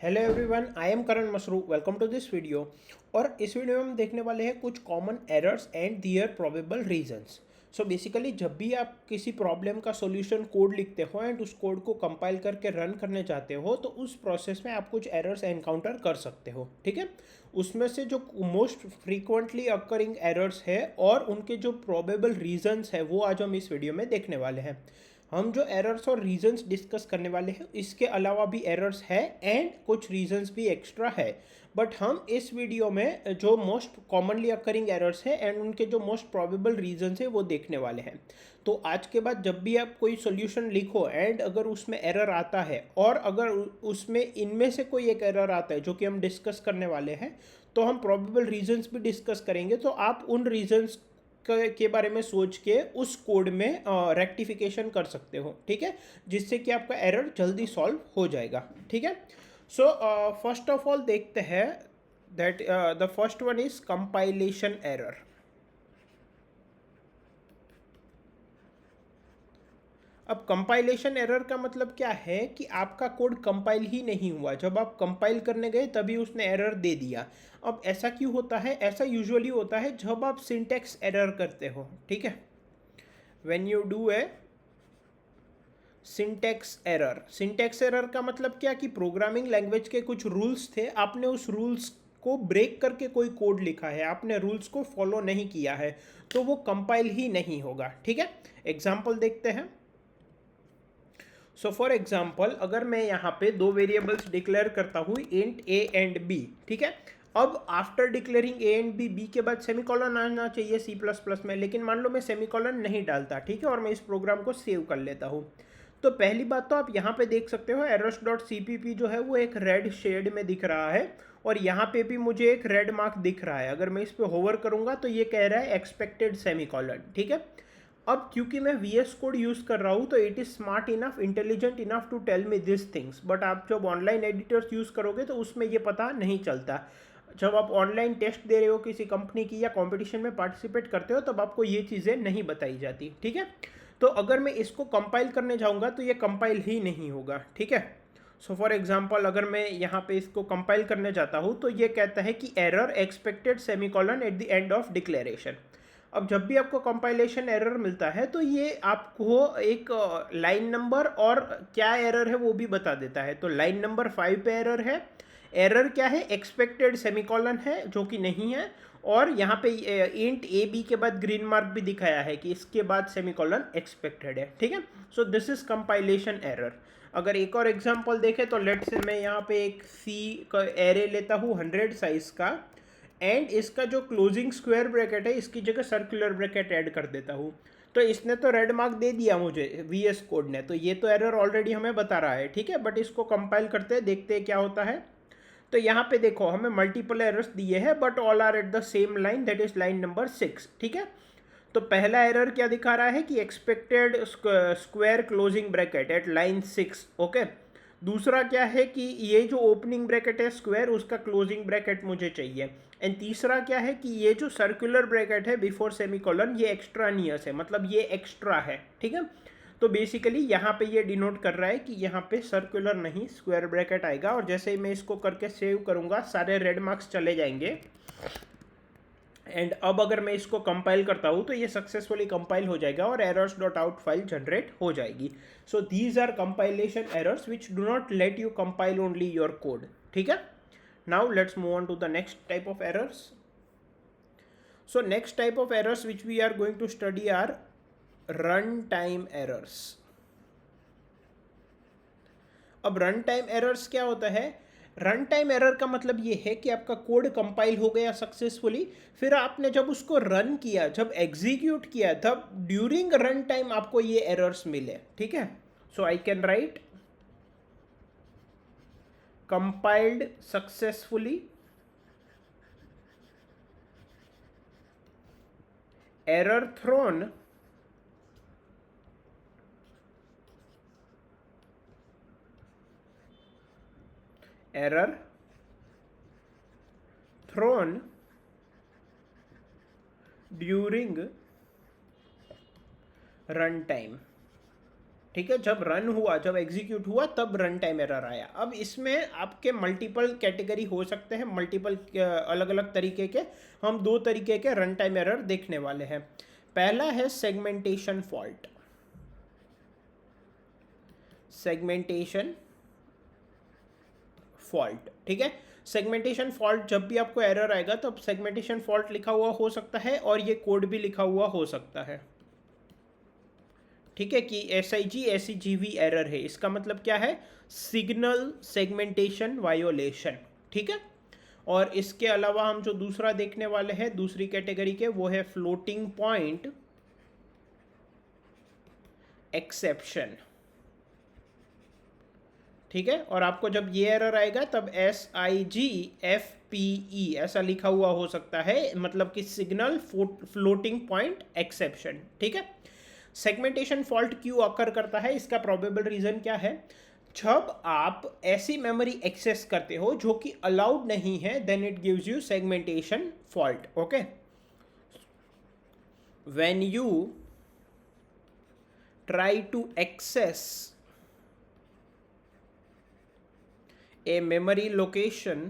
Hello everyone, I am Karan Masru. Welcome to this video. और इस video में हम देखने वाले हैं कुछ common errors and their probable reasons. So basically जब भी आप किसी प्रॉब्लम का सॉल्यूशन कोड लिखते हो एंड उस कोड को कंपाइल करके रन करने चाहते हो तो उस प्रोसेस में आप कुछ एरर्स एनकाउंटर कर सकते हो। ठीक है, उसमें से जो मोस्ट फ्रीक्वेंटली अकरिंग एरर्स है और उनके जो प्रोबेबल रीजंस है वो आज हम इस वीडियो में देखने वाले हैं। हम जो एरर्स और रीजंस डिस्कस करने वाले हैं इसके अलावा भी एरर्स है एंड कुछ रीजंस भी एक्स्ट्रा है। बट हम इस वीडियो में जो मोस्ट कॉमनली अकरिंग एरर्स है एंड उनके जो मोस्ट प्रोबेबल रीजंस है वो देखने वाले हैं। तो आज के बाद जब भी आप कोई सॉल्यूशन लिखो एंड अगर उसमें एरर आता है और अगर उसमें इनमें से कोई एक एरर आता है जो कि हम डिस्कस करने वाले हैं तो हम प्रोबेबल रीजंस भी डिस्कस करेंगे। तो आप उन रीजंस के बारे में सोच के उस कोड में रेक्टिफिकेशन कर सकते हो। ठीक है, जिससे कि आपका एरर जल्दी सॉल्व हो जाएगा। ठीक है, सो फर्स्ट ऑफ ऑल देखते हैं that the first one is compilation error. अब कंपाइलेशन एरर का मतलब क्या है कि आपका कोड कंपाइल ही नहीं हुआ, जब आप कंपाइल करने गए तभी उसने एरर दे दिया। अब ऐसा क्यों होता है? ऐसा यूजुअली होता है जब आप सिंटैक्स एरर करते हो। ठीक है, when you do a syntax error का मतलब क्या कि प्रोग्रामिंग लैंग्वेज के कुछ रूल्स थे, आपने उस रूल्स को ब्रेक करके कोई कोड लिखा है, आपने रूल्स को फॉलो नहीं किया है, तो वो कंपाइल ही नहीं होगा। ठीक है, एग्जांपल देखते हैं। सो फॉर एग्जांपल अगर मैं यहाँ पे दो वेरिएबल्स डिक्लेयर करता हूँ इंट ए एंड बी। ठीक है, अब after declaring A and B के बाद सेमीकॉलन आना चाहिए सी प्लस प्लस में, लेकिन मान लो मैं सेमीकॉलन नहीं डालता। ठीक है, और मैं इस प्रोग्राम को सेव कर लेता हूँ। तो पहली बात तो आप यहाँ पे देख सकते हो errors.cpp जो है वो एक रेड शेड में दिख रहा है और यहाँ पे भी मुझे एक रेड मार्क दिख रहा है। अगर मैं इस पे होवर करूँगा तो ये कह रहा है एक्सपेक्टेड सेमीकॉलन। ठीक है, अब क्योंकि मैं VS कोड यूज़ कर रहा हूँ तो it is smart enough, intelligent enough to tell me this things. But आप जब ऑनलाइन एडिटर्स यूज़ करोगे तो उसमें ये पता नहीं चलता। जब आप ऑनलाइन टेस्ट दे रहे हो किसी कंपनी की या कंपटीशन में पार्टिसिपेट करते हो तब आपको ये चीज़ें नहीं बताई जाती। ठीक है, तो अगर मैं इसको कंपाइल करने जाऊँगा तो ये कंपाइल ही नहीं होगा। ठीक है, सो फॉर एग्जाम्पल अगर मैं यहाँ पे इसको कंपाइल करने जाता हूँ तो ये कहता है कि error expected semicolon at the end of declaration. अब जब भी आपको कंपाइलेशन एरर मिलता है तो ये आपको एक लाइन नंबर और क्या एरर है वो भी बता देता है। तो लाइन नंबर 5 पे एरर है। एरर क्या है? एक्सपेक्टेड सेमीकॉलन है जो कि नहीं है, और यहाँ पे इंट ए बी के बाद ग्रीन मार्क भी दिखाया है कि इसके बाद सेमीकॉलन एक्सपेक्टेड है। ठीक है, so this is compilation error. अगर एक और एग्जांपल देखें तो लेट्स से मैं यहाँ पे एक सी का एरे लेता हूँ 100 साइज का एंड इसका जो क्लोजिंग स्क्वायर ब्रैकेट है इसकी जगह सर्कुलर ब्रैकेट ऐड कर देता हूँ। तो इसने तो रेड मार्क दे दिया मुझे VS कोड ने, तो ये तो एरर ऑलरेडी हमें बता रहा है। ठीक है, बट इसको कंपाइल करते हैं, देखते हैं क्या होता है। तो यहाँ पे देखो हमें मल्टीपल एरर्स दिए हैं but all are at the same line, that is line number 6। ठीक है, तो पहला एरर क्या दिखा रहा है कि expected square closing bracket at line 6। Okay, दूसरा क्या है कि ये जो ओपनिंग ब्रैकेट है स्क्वायर उसका क्लोजिंग ब्रैकेट मुझे चाहिए। एंड तीसरा क्या है कि ये जो सर्कुलर ब्रैकेट है बिफोर सेमीकोलन ये एक्स्ट्रानियस है, मतलब ये एक्स्ट्रा है। ठीक है, तो बेसिकली यहाँ पे ये डिनोट कर रहा है कि यहाँ पे सर्कुलर नहीं स्क्वायर ब्रैकेट आएगा। और जैसे ही मैं इसको करके सेव करूँगा सारे रेड मार्क्स चले जाएंगे। एंड अब अगर मैं इसको कंपाइल करता हूँ तो ये सक्सेसफुली कंपाइल हो जाएगा और errors.out फाइल जनरेट हो जाएगी। So these are compilation errors which do not let you compile only your code. ठीक है, now let's move on to the next type of errors. So next type of errors which we are going to study are run time errors. अब run time errors क्या होता है? Run time error का मतलब ये है कि आपका कोड कंपाइल हो गया सक्सेसफुली, फिर आपने जब उसको रन किया, जब एग्जीक्यूट किया, तब ड्यूरिंग रन टाइम आपको ये एरर्स मिले। ठीक है, so I can write compiled successfully, error thrown, error thrown during run time. ठीक है, जब रन हुआ, जब एग्जीक्यूट हुआ तब रन टाइम एरर आया। अब इसमें आपके मल्टीपल कैटेगरी हो सकते हैं, मल्टीपल अलग अलग तरीके के, हम दो तरीके के रन टाइम एरर देखने वाले हैं। पहला है सेगमेंटेशन फॉल्ट। सेगमेंटेशन फॉल्ट, ठीक है। सेगमेंटेशन फॉल्ट जब भी आपको एरर आएगा तब सेगमेंटेशन फॉल्ट लिखा हुआ हो सकता है और ये कोड भी लिखा हुआ हो सकता है, ठीक है, कि SIG एरर है। इसका मतलब क्या है? सिग्नल सेगमेंटेशन वायोलेशन, ठीक है। और इसके अलावा हम जो दूसरा देखने वाले हैं दूसरी कैटेगरी के, वो है फ्लोटिंग पॉइंट एक्सेप्शन, ठीक है। और आपको जब ये एरर आएगा तब SIGFPE ऐसा लिखा हुआ हो सकता है, मतलब कि सिग्नल फ्लोटिंग पॉइंट एक्सेप्शन, ठीक है। सेगमेंटेशन फॉल्ट क्यों अकर करता है, इसका प्रोबेबल रीजन क्या है? जब आप ऐसी मेमोरी एक्सेस करते हो जो कि अलाउड नहीं है, then it gives you segmentation fault, okay. When you try to access a memory location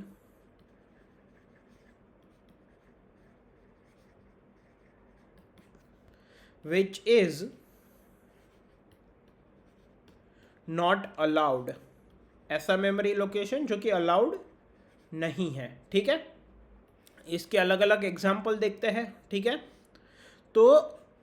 which is not allowed, ऐसा मेमोरी लोकेशन जो कि अलाउड नहीं है, ठीक है। इसके अलग अलग एग्जाम्पल देखते हैं, ठीक है। तो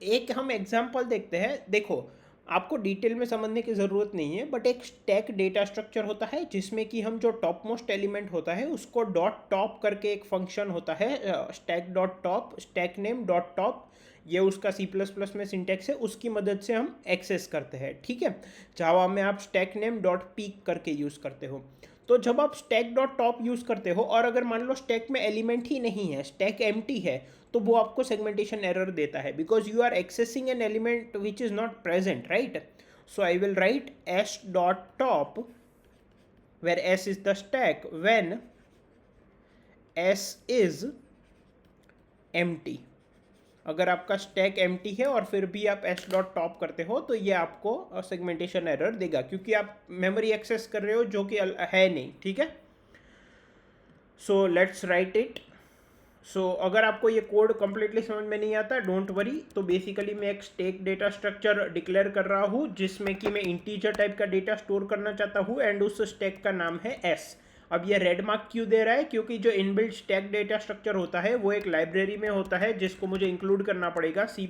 एक हम एग्जाम्पल देखते हैं। देखो, आपको डिटेल में समझने की ज़रूरत नहीं है, बट एक स्टैक डेटा स्ट्रक्चर होता है जिसमें कि हम जो टॉप मोस्ट एलिमेंट होता है उसको डॉट टॉप करके एक फंक्शन होता है, stack dot top, stack name dot top, ये उसका C++ में सिंटैक्स है, उसकी मदद से हम एक्सेस करते हैं, ठीक है। जावा में आप स्टैक नेम डॉट पीक करके यूज़ करते हो। तो जब आप स्टैक डॉट टॉप यूज़ करते हो और अगर मान लो स्टैक में एलिमेंट ही नहीं है, स्टैक एम्प्टी है, तो वो आपको सेगमेंटेशन एरर देता है, because you are accessing an element which is not present, right. So I will write s dot top where s is the stack when s is empty। अगर आपका stack empty है और फिर भी आप s dot top करते हो तो ये आपको सेगमेंटेशन एरर देगा, क्योंकि आप मेमोरी एक्सेस कर रहे हो जो कि है नहीं, ठीक है। So let's write it. So अगर आपको ये कोड कंप्लीटली समझ में नहीं आता, डोंट वरी। तो बेसिकली मैं एक स्टैक डेटा स्ट्रक्चर डिक्लेयर कर रहा हूँ जिसमें कि मैं इंटीजर टाइप का डेटा स्टोर करना चाहता हूँ एंड उस स्टैक का नाम है s। अब ये रेड मार्क क्यों दे रहा है? क्योंकि जो इनबिल्ट स्टैक डेटा स्ट्रक्चर होता है वो एक लाइब्रेरी में होता है जिसको मुझे इंक्लूड करना पड़ेगा C++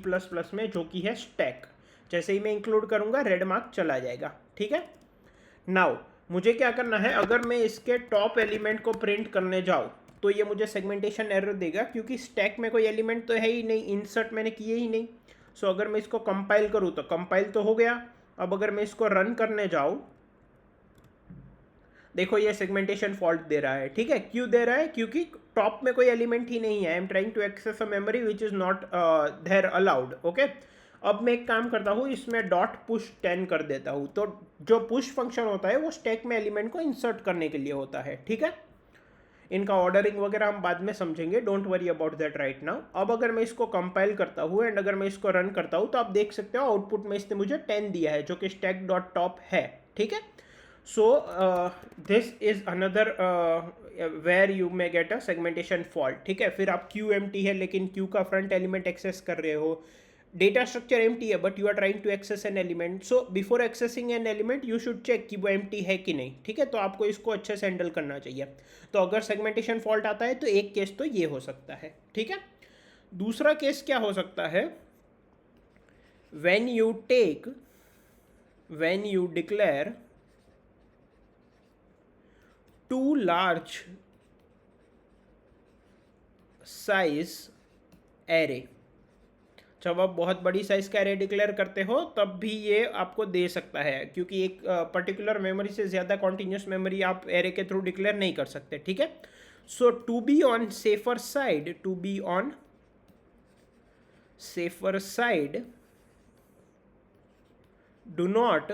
में, जो कि है स्टैक। जैसे ही मैं इंक्लूड करूँगा रेड मार्क चला जाएगा, ठीक है। नाउ मुझे क्या करना है, अगर मैं इसके टॉप एलिमेंट को प्रिंट करने जाऊँ तो ये मुझे सेगमेंटेशन एरर देगा, क्योंकि स्टैक में कोई एलिमेंट तो है ही नहीं, इंसर्ट मैंने किए ही नहीं। सो अगर मैं इसको कंपाइल करूँ तो कंपाइल तो हो गया। अब अगर मैं इसको रन करने जाऊँ, देखो ये सेगमेंटेशन फॉल्ट दे रहा है, ठीक है। क्यों दे रहा है? क्योंकि टॉप में कोई एलिमेंट ही नहीं है। I am trying to access a memory which is not there allowed, okay. अब मैं एक काम करता हूँ, इसमें डॉट पुश 10 कर देता हूँ। तो जो पुश फंक्शन होता है वो स्टैक में एलिमेंट को इंसर्ट करने के लिए होता है, ठीक है। इनका ऑर्डरिंग वगैरह हम बाद में समझेंगे, don't worry about that right now. अब अगर मैं इसको कंपाइल करता हूँ एंड अगर मैं इसको रन करता हूँ तो आप देख सकते हो आउटपुट में इसने मुझे 10 दिया है, जो कि स्टैक डॉट टॉप है, ठीक है। So this is another where you may get a segmentation fault, ठीक है। फिर आप क्यू एम्प्टी है लेकिन क्यू का फ्रंट एलिमेंट एक्सेस कर रहे हो, डेटा स्ट्रक्चर एम्प्टी है but you are trying to access an element. So before accessing an element you should check कि वो एम्प्टी है कि नहीं, ठीक है। तो आपको इसको अच्छे से हैंडल करना चाहिए। तो अगर सेगमेंटेशन फॉल्ट आता है तो एक केस तो ये हो सकता है, ठीक है। दूसरा केस क्या हो सकता है? When you declare too large size array. जब आप बहुत बड़ी साइज का एरे डिक्लेयर करते हो तब भी ये आपको दे सकता है, क्योंकि एक पर्टिकुलर मेमोरी से ज़्यादा कॉन्टिन्यूस मेमोरी आप एरे के थ्रू डिक्लेयर नहीं कर सकते, ठीक है। So to be on safer side do not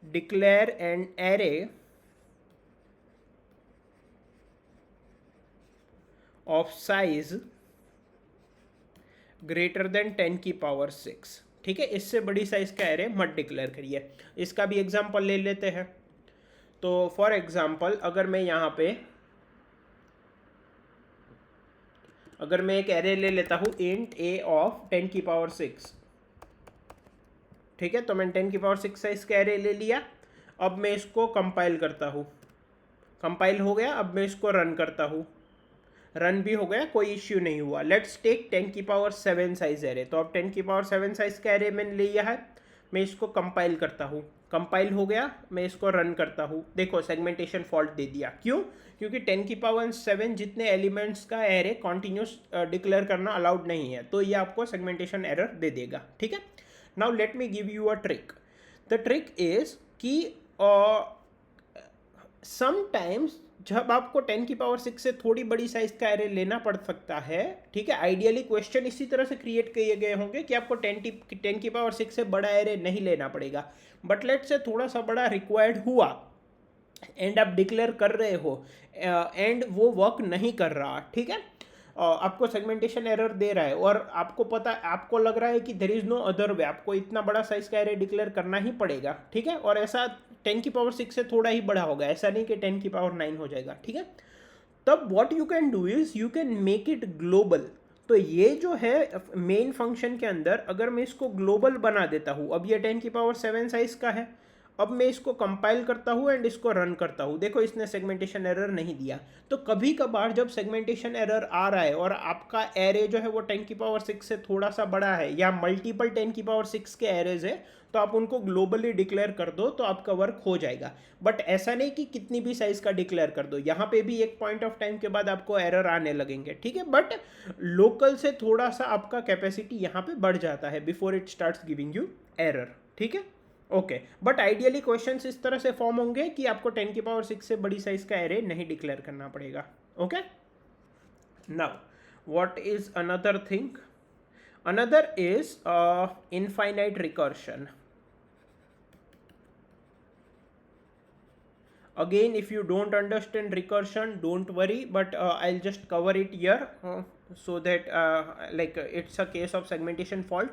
declare an array of size greater than 10 की पावर 6, ठीक है, इससे बड़ी साइज का एरे मत डिक्लेयर करिए। इसका भी एग्जांपल ले लेते हैं। तो फॉर एग्जांपल अगर मैं एक एरे ले लेता हूँ int a ऑफ 10⁶, ठीक है, तो मैंने 10⁶ साइज का एरे ले लिया। अब मैं इसको कंपाइल करता हूँ, कंपाइल हो गया। अब मैं इसको रन करता हूँ, रन भी हो गया, कोई इश्यू नहीं हुआ। Let's take 10�7 size array. तो अब 10�7 साइज का एरे मैंने लिया है, मैं इसको कंपाइल करता हूँ, कंपाइल हो गया, मैं इसको रन करता हूँ। देखो सेगमेंटेशन फॉल्ट दे दिया, क्यों? क्योंकि 10�7 जितने एलिमेंट्स का एरे कॉन्टिन्यूस डिक्लेयर करना अलाउड नहीं है, तो ये आपको सेगमेंटेशन एरर दे देगा। ठीक है, now let me give you a trick. The trick is कि समटाइम्स जब आपको 10⁶ से थोड़ी बड़ी साइज का एरे लेना पड़ सकता है, ठीक है, आइडियली क्वेश्चन इसी तरह से क्रिएट किए गए होंगे कि आपको 10⁶ से बड़ा एरे नहीं लेना पड़ेगा, बट लेट से थोड़ा सा बड़ा रिक्वायर्ड हुआ एंड आप डिक्लेयर कर रहे हो एंड वो वर्क नहीं कर रहा, ठीक है, आपको सेगमेंटेशन एरर दे रहा है और आपको लग रहा है कि there is no other way, आपको इतना बड़ा साइज का एरे डिक्लेयर करना ही पड़ेगा, ठीक है, और ऐसा 10⁶ से थोड़ा ही बड़ा होगा, ऐसा नहीं कि 10⁹ हो जाएगा, ठीक है। तब what you can do is you can make it global. तो ये जो है मेन फंक्शन के अंदर अगर मैं इसको ग्लोबल बना देता हूँ, अब ये 10�7 साइज का है, अब मैं इसको कंपाइल करता हूँ एंड इसको रन करता हूँ, देखो इसने सेगमेंटेशन एरर नहीं दिया। तो कभी कभार जब सेगमेंटेशन एरर आ रहा है और आपका एरे जो है वो 10⁶ से थोड़ा सा बड़ा है या मल्टीपल 10⁶ के एरेज है, तो आप उनको ग्लोबली डिक्लेयर कर दो तो आपका वर्क हो जाएगा। बट ऐसा नहीं कि कितनी भी साइज का डिक्लेयर कर दो, यहाँ पे भी एक पॉइंट ऑफ टाइम के बाद आपको एरर आने लगेंगे, ठीक है, बट लोकल से थोड़ा सा आपका कैपेसिटी यहाँ पे बढ़ जाता है before it starts giving you error, ठीक है। ओके, बट आइडियली क्वेश्चंस इस तरह से फॉर्म होंगे कि आपको 10⁶ से बड़ी साइज का एरे नहीं डिक्लेयर करना पड़ेगा। Okay, now what is another thing? Another is infinite recursion. Again, if you don't understand recursion, don't worry, but I'll just cover it here so that it's a case of segmentation fault.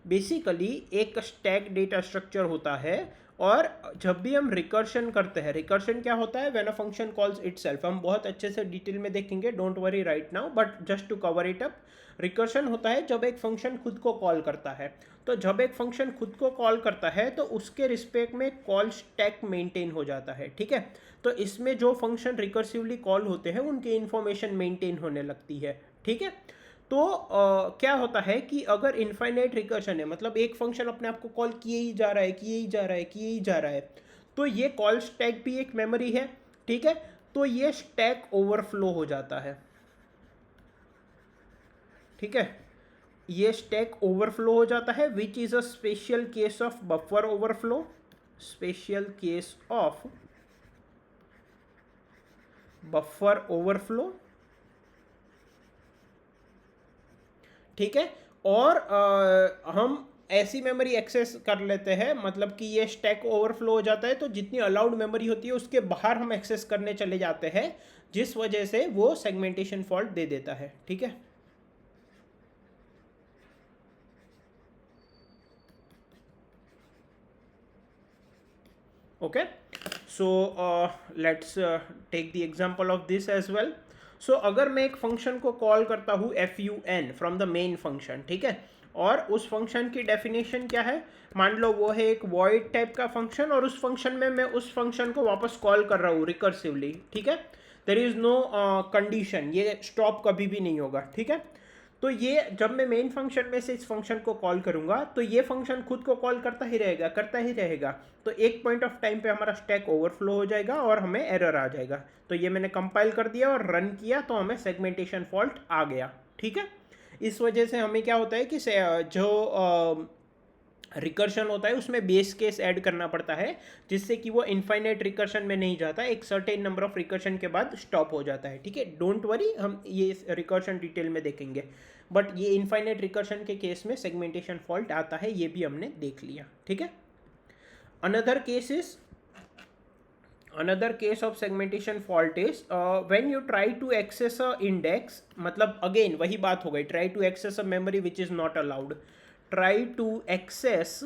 Basically एक stack data structure होता है और जब भी हम recursion करते हैं, recursion क्या होता है? When a function calls itself. हम बहुत अच्छे से डिटेल में देखेंगे, don't worry right now, but just to cover it up. Recursion होता है जब एक फंक्शन खुद को कॉल करता है। तो जब एक फंक्शन खुद को कॉल करता है तो उसके रिस्पेक्ट में कॉल स्टैक मेंटेन हो जाता है, ठीक है। तो इसमें जो फंक्शन रिकर्सिवली कॉल होते हैं उनकी इंफॉर्मेशन मेंटेन होने लगती है, ठीक है। तो क्या होता है कि अगर इनफाइनाइट रिकर्शन है, मतलब एक फंक्शन अपने आप को कॉल किए ही जा रहा है, किए ही जा रहा है, किए ही जा रहा है, तो ये कॉल स्टैक भी एक मेमोरी है, ठीक है। तो ये स्टैक ओवरफ्लो हो जाता है, ठीक है, ये स्टैक ओवरफ्लो हो जाता है, which is a special case of buffer overflow, special case of buffer overflow, ठीक है। और हम ऐसी मेमोरी एक्सेस कर लेते हैं, मतलब कि ये स्टैक ओवरफ्लो हो जाता है तो जितनी अलाउड मेमोरी होती है उसके बाहर हम एक्सेस करने चले जाते हैं, जिस वजह से वो सेगमेंटेशन फॉल्ट दे देता है, ठीक है। Okay, so let's take the example of this as well. So अगर मैं एक फंक्शन को कॉल करता हूँ fun from the main function, ठीक है, और उस फंक्शन की डेफिनेशन क्या है? मान लो वो है एक वॉइड टाइप का फंक्शन और उस फंक्शन में मैं उस फंक्शन को वापस कॉल कर रहा हूँ रिकर्सिवली, ठीक है। देयर इज नो कंडीशन, ये स्टॉप कभी भी नहीं होगा, ठीक है। तो ये जब मैं मेन फंक्शन में से इस फंक्शन को कॉल करूंगा तो ये फंक्शन खुद को कॉल करता ही रहेगा, करता ही रहेगा। तो एक पॉइंट ऑफ टाइम पे हमारा स्टैक ओवरफ्लो हो जाएगा और हमें एरर आ जाएगा। तो ये मैंने कंपाइल कर दिया और रन किया तो हमें सेगमेंटेशन फॉल्ट आ गया, ठीक है। इस वजह से हमें क्या होता है कि जो रिकर्शन होता है उसमें बेस केस ऐड करना पड़ता है, जिससे कि वो इनफाइनाइट रिकर्शन में नहीं जाता, एक सर्टेन नंबर ऑफ रिकर्शन के बाद स्टॉप हो जाता है, ठीक है। डोंट वरी, हम ये रिकर्शन डिटेल में देखेंगे, बट ये इनफाइनाइट रिकर्शन के केस में सेगमेंटेशन फॉल्ट आता है, ये भी हमने देख लिया, ठीक है। another case of segmentation fault is when you try to access a index, मतलब अगेन वही बात हो गई, try to access a memory which is not allowed, try to access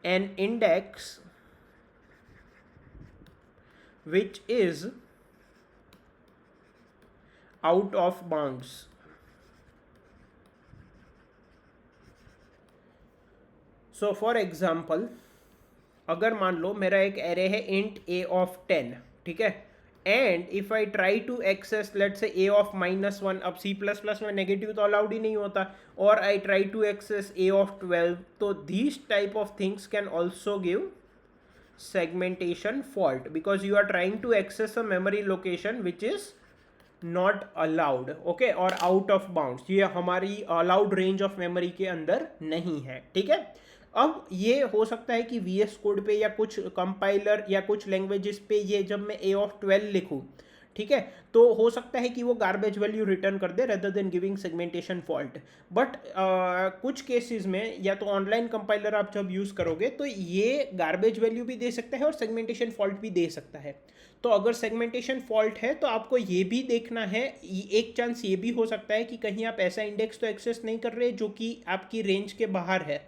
an index which is out of bounds. So for example, अगर मान लो मेरा एक array है int a of 10, ठीक है, and if I try to access let say a of -1, अब C++ में negative तो अलाउड ही नहीं होता, और I try to access a of 12, तो these type of things can also give segmentation fault because you are trying to access a memory location which is not allowed, okay, और out of bounds, ये हमारी allowed range of memory के अंदर नहीं है, ठीक है। अब ये हो सकता है कि VS कोड पे या कुछ कंपाइलर या कुछ लैंग्वेजेस पे ये जब मैं a of 12 लिखूँ, ठीक है, तो हो सकता है कि वो गार्बेज वैल्यू रिटर्न कर दे rather than giving segmentation fault. But कुछ केसेस में या तो ऑनलाइन कंपाइलर आप जब यूज़ करोगे तो ये गार्बेज वैल्यू भी दे सकता है और सेगमेंटेशन फॉल्ट भी दे सकता है। तो अगर सेगमेंटेशन फॉल्ट है तो आपको ये भी देखना है, एक चांस ये भी हो सकता है कि कहीं आप ऐसा इंडेक्स तो एक्सेस नहीं कर रहे जो कि आपकी रेंज के बाहर है।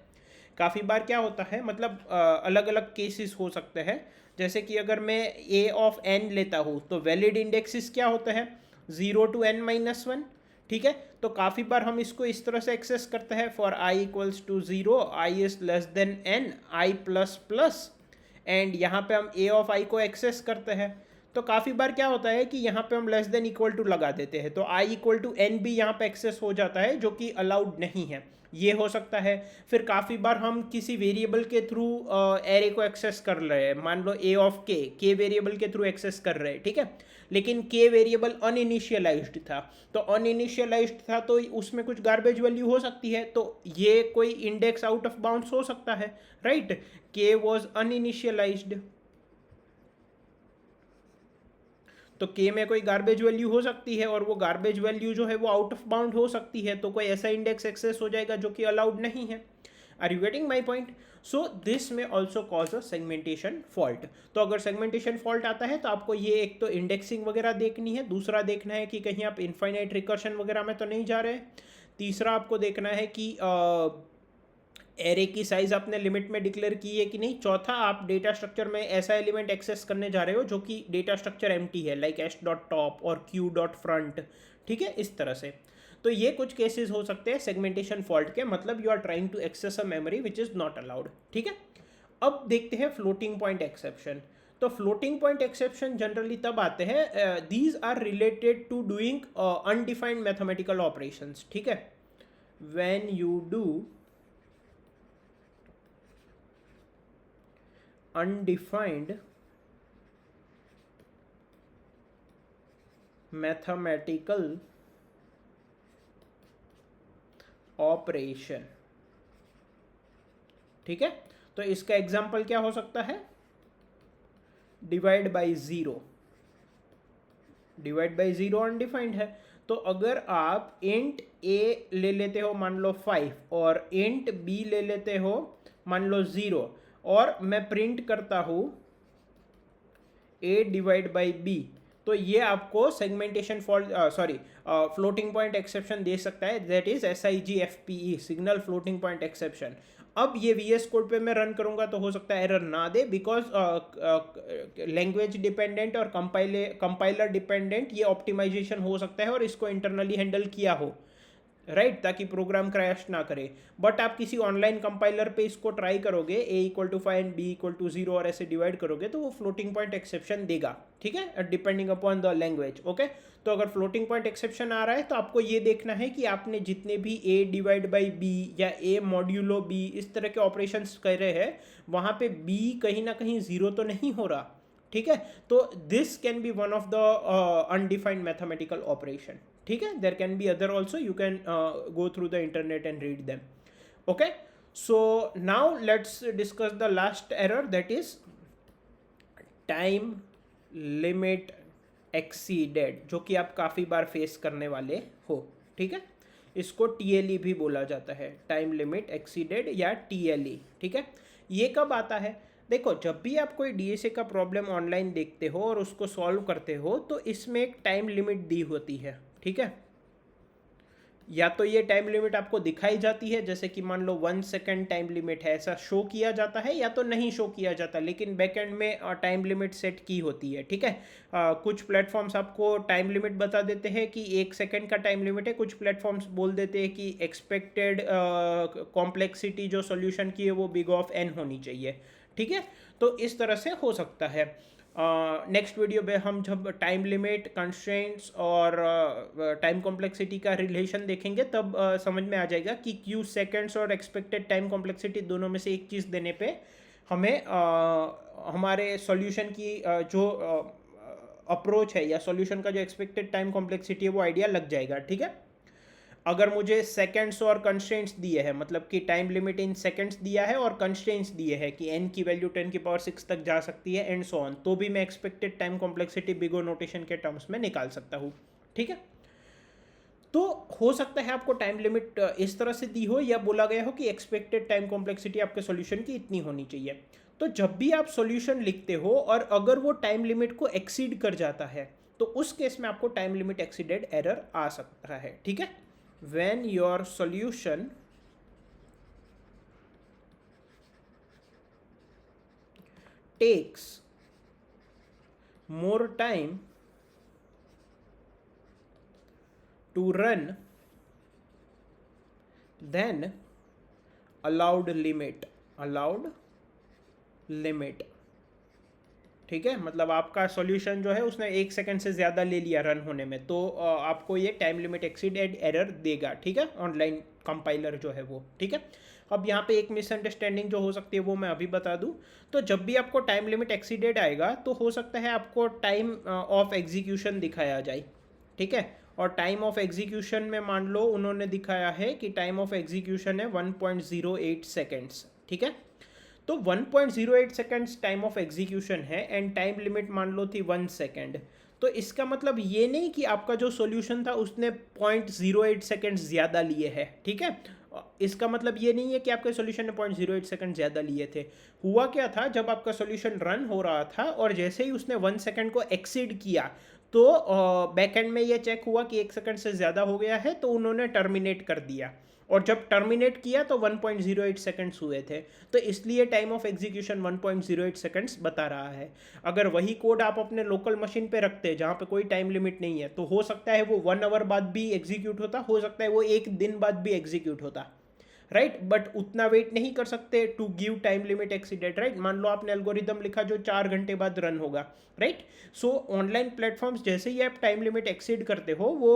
काफ़ी बार क्या होता है, मतलब अलग अलग केसेस हो सकते हैं, जैसे कि अगर मैं a of n लेता हूँ तो वैलिड इंडेक्सेस क्या होता है 0 to n-1, ठीक है। तो काफ़ी बार हम इसको इस तरह से एक्सेस करते हैं, for i equals to 0, i is less than n, i plus plus, and यहाँ पे हम a of i को एक्सेस करते हैं। तो काफ़ी बार क्या होता है कि यहाँ पे हम लेस देन इक्वल टू लगा देते हैं, तो i इक्वल टू n भी यहाँ पे एक्सेस हो जाता है जो कि अलाउड नहीं है, ये हो सकता है। फिर काफ़ी बार हम किसी वेरिएबल के थ्रू एरे को एक्सेस कर रहे हैं, मान लो a ऑफ k वेरिएबल के थ्रू एक्सेस कर रहे हैं, ठीक है, लेकिन k वेरिएबल अनइनिशियलाइज्ड था, तो अनइनिशियलाइज्ड था तो उसमें कुछ गार्बेज वैल्यू हो सकती है, तो ये कोई इंडेक्स आउट ऑफ बाउंड्स हो सकता है, राइट, k वॉज अनइनिशियलाइज्ड, तो k में कोई गार्बेज वैल्यू हो सकती है और वो गार्बेज वैल्यू जो है वो आउट ऑफ बाउंड हो सकती है, तो कोई ऐसा इंडेक्स एक्सेस हो जाएगा जो कि अलाउड नहीं है। Are you getting my point? So this में also cause a segmentation fault. तो अगर सेगमेंटेशन फॉल्ट आता है तो आपको ये एक तो इंडेक्सिंग वगैरह देखनी है, दूसरा देखना है कि कहीं आप इनफाइनाइट रिकर्शन वगैरह में तो नहीं जा रहे, तीसरा आपको देखना है कि एरे की साइज आपने लिमिट में डिक्लेयर की है कि नहीं, चौथा आप डेटा स्ट्रक्चर में ऐसा एलिमेंट एक्सेस करने जा रहे हो जो कि डेटा स्ट्रक्चर एम्प्टी है, लाइक s.top और q.front, ठीक है, इस तरह से। तो ये कुछ केसेस हो सकते हैं सेगमेंटेशन फॉल्ट के, मतलब you are trying to access a memory which is not allowed, ठीक है। अब देखते हैं फ्लोटिंग पॉइंट एक्सेप्शन। तो फ्लोटिंग पॉइंट एक्सेप्शन जनरली तब आते हैं, these are related to doing undefined mathematical operations, ठीक है, when you do undefined mathematical operation, ठीक है। तो इसका एग्जाम्पल क्या हो सकता है, divide by zero, divide by zero undefined है, तो अगर आप इंट a ले लेते हो मान लो 5 और इंट b ले लेते हो मान लो 0, और मैं प्रिंट करता हूँ a डिवाइड बाई b, तो ये आपको segmentation fault floating point exception दे सकता है, that is SIGFPE, signal floating point exception. अब ये VS कोड पे मैं रन करूँगा तो हो सकता है एरर ना दे, बिकॉज लैंग्वेज डिपेंडेंट और कंपाइलर डिपेंडेंट ये ऑप्टिमाइजेशन हो सकता है और इसको इंटरनली हैंडल किया हो, राइट, ताकि प्रोग्राम क्रैश ना करे। बट आप किसी ऑनलाइन कंपाइलर पे इसको ट्राई करोगे, a equal to 5 and b equal to 0 और ऐसे डिवाइड करोगे तो वो फ्लोटिंग पॉइंट एक्सेप्शन देगा, ठीक है, depending upon the language, okay. तो अगर फ्लोटिंग पॉइंट एक्सेप्शन आ रहा है तो आपको ये देखना है कि आपने जितने भी a डिवाइड बाई b या a मॉड्यूलो b इस तरह के ऑपरेशंस कर रहे हैं वहाँ पे b कहीं ना कहीं 0 तो नहीं हो रहा, ठीक है। तो this can be one of the undefined mathematical operation, ठीक है। There can be other also, you can go through the internet and read them, okay. So now let's discuss the last error, that is time limit exceeded, जो कि आप काफ़ी बार face करने वाले हो, ठीक है। इसको TLE भी बोला जाता है, टाइम लिमिट एक्सीडेड या TLE, ठीक है। ये कब आता है, देखो जब भी आप कोई DSA का प्रॉब्लम ऑनलाइन देखते हो और उसको सॉल्व करते हो तो इसमें एक टाइम लिमिट दी होती है, ठीक है। या तो ये टाइम लिमिट आपको दिखाई जाती है, जैसे कि मान लो 1 सेकेंड टाइम लिमिट है, ऐसा शो किया जाता है, या तो नहीं शो किया जाता, लेकिन बैकएंड में टाइम लिमिट सेट की होती है, ठीक है। कुछ प्लेटफॉर्म्स आपको टाइम लिमिट बता देते हैं कि 1 सेकेंड का टाइम लिमिट है, कुछ प्लेटफॉर्म्स बोल देते हैं कि एक्सपेक्टेड कॉम्प्लेक्सिटी जो सोल्यूशन की है वो बिग ऑफ n होनी चाहिए, ठीक है। तो इस तरह से हो सकता है। नेक्स्ट वीडियो में हम जब टाइम लिमिट, कंस्ट्रेंट्स और टाइम कॉम्प्लेक्सिटी का रिलेशन देखेंगे तब समझ में आ जाएगा कि क्यू सेकेंड्स और एक्सपेक्टेड टाइम कॉम्प्लेक्सिटी दोनों में से एक चीज़ देने पे हमें हमारे सॉल्यूशन की जो अप्रोच है या सॉल्यूशन का जो एक्सपेक्टेड टाइम कॉम्प्लेक्सिटी है वो आइडिया लग जाएगा, ठीक है। अगर मुझे सेकेंड्स और कंस्ट्रेंट्स दिए हैं, मतलब कि टाइम लिमिट इन सेकेंड्स दिया है और कंस्ट्रेंट्स दिए हैं कि n की वैल्यू 10⁻6 तक जा सकती है एंड सो ऑन, तो भी मैं expected time complexity big O notation के टर्म्स में निकाल सकता हूँ, ठीक है। तो हो सकता है आपको टाइम लिमिट इस तरह से दी हो या बोला गया हो कि एक्सपेक्टेड टाइम कॉम्प्लेक्सिटी आपके सॉल्यूशन की इतनी होनी चाहिए। तो जब भी आप सॉल्यूशन लिखते हो और अगर वो टाइम लिमिट को एक्सीड कर जाता है तो उस केस में आपको टाइम लिमिट एक्सीडेड एरर आ सकता है, ठीक है। When your solution takes more time to run than allowed limit, ठीक है। मतलब आपका सॉल्यूशन जो है उसने 1 सेकंड से ज़्यादा ले लिया रन होने में, तो आपको ये टाइम लिमिट एक्सीडेड एरर देगा, ठीक है, ऑनलाइन कंपाइलर जो है वो, ठीक है। अब यहाँ पे एक मिसअंडरस्टैंडिंग जो हो सकती है वो मैं अभी बता दूँ। तो जब भी आपको टाइम लिमिट एक्सीडेड आएगा तो हो सकता है आपको टाइम ऑफ एग्जीक्यूशन दिखाया जाए, ठीक है। और टाइम ऑफ एग्जीक्यूशन में मान लो उन्होंने दिखाया है कि टाइम ऑफ एग्जीक्यूशन है 1.08 सेकेंड्स, ठीक है। तो 1.08 सेकेंड्स टाइम ऑफ एग्जीक्यूशन है एंड टाइम लिमिट मान लो थी 1 सेकेंड। तो इसका मतलब ये नहीं कि आपका जो सॉल्यूशन था उसने 0.08 सेकेंड्स ज़्यादा लिए है, ठीक है। इसका मतलब ये नहीं है कि आपके सॉल्यूशन ने 0.08 सेकेंड ज़्यादा लिए थे। हुआ क्या था, जब आपका सॉल्यूशन रन हो रहा था और जैसे ही उसने 1 सेकेंड को एक्सीड किया तो बैकएंड में ये चेक हुआ कि 1 सेकेंड से ज़्यादा हो गया है, तो उन्होंने टर्मिनेट कर दिया। और जब टर्मिनेट किया तो 1.08 सेकंड्स हुए थे, तो इसलिए टाइम ऑफ एग्जीक्यूशन 1.08 सेकंड्स बता रहा है। अगर वही कोड आप अपने लोकल मशीन पे रखते हैं जहाँ पे कोई टाइम लिमिट नहीं है, तो हो सकता है वो 1 आवर बाद भी एग्जीक्यूट होता, हो सकता है वो 1 दिन बाद भी एग्जीक्यूट होता, राइट। बट उतना वेट नहीं कर सकते to give time limit exceeded, right. मान लो आपने एल्गोरिदम लिखा जो 4 घंटे बाद रन होगा, राइट। सो ऑनलाइन प्लेटफॉर्म्स जैसे ही आप टाइम लिमिट एक्सीड करते हो वो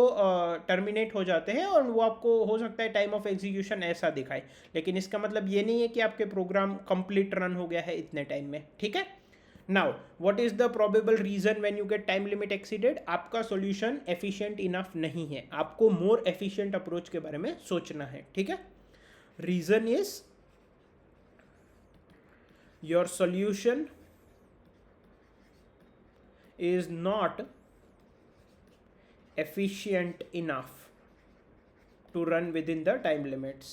टर्मिनेट हो जाते हैं और वो आपको हो सकता है टाइम ऑफ एग्जीक्यूशन ऐसा दिखाए, लेकिन इसका मतलब ये नहीं है कि आपके प्रोग्राम कंप्लीट रन हो गया है इतने टाइम में, ठीक है। Now what is the probable reason when you get time limit exceeded? आपका सॉल्यूशन एफिशिएंट इनफ नहीं है, आपको मोर एफिशिएंट अप्रोच के बारे में सोचना है, ठीक है। Reason is your solution is not efficient enough to run within the time limits.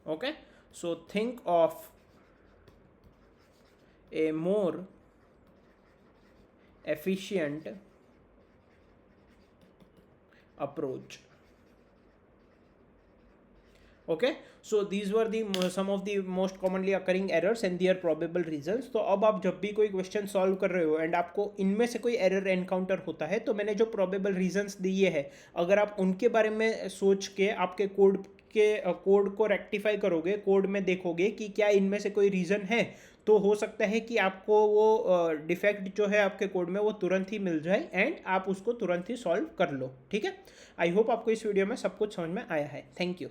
Okay, so think of a more efficient approach. Okay, so these were the some of the most commonly occurring errors and their probable reasons. तो अब आप जब भी कोई question solve कर रहे हो and आपको इनमें से कोई एरर एनकाउंटर होता है, तो मैंने जो प्रोबेबल रीजंस दिए हैं, अगर आप उनके बारे में सोच के आपके कोड को रेक्टिफाई करोगे, कोड में देखोगे कि क्या इनमें से कोई रीज़न है, तो हो सकता है कि आपको वो डिफेक्ट जो है आपके कोड में वो तुरंत ही मिल जाए एंड आप उसको तुरंत ही सॉल्व कर लो, ठीक है। आई होप आपको इस वीडियो में सब कुछ समझ में आया है। Thank you.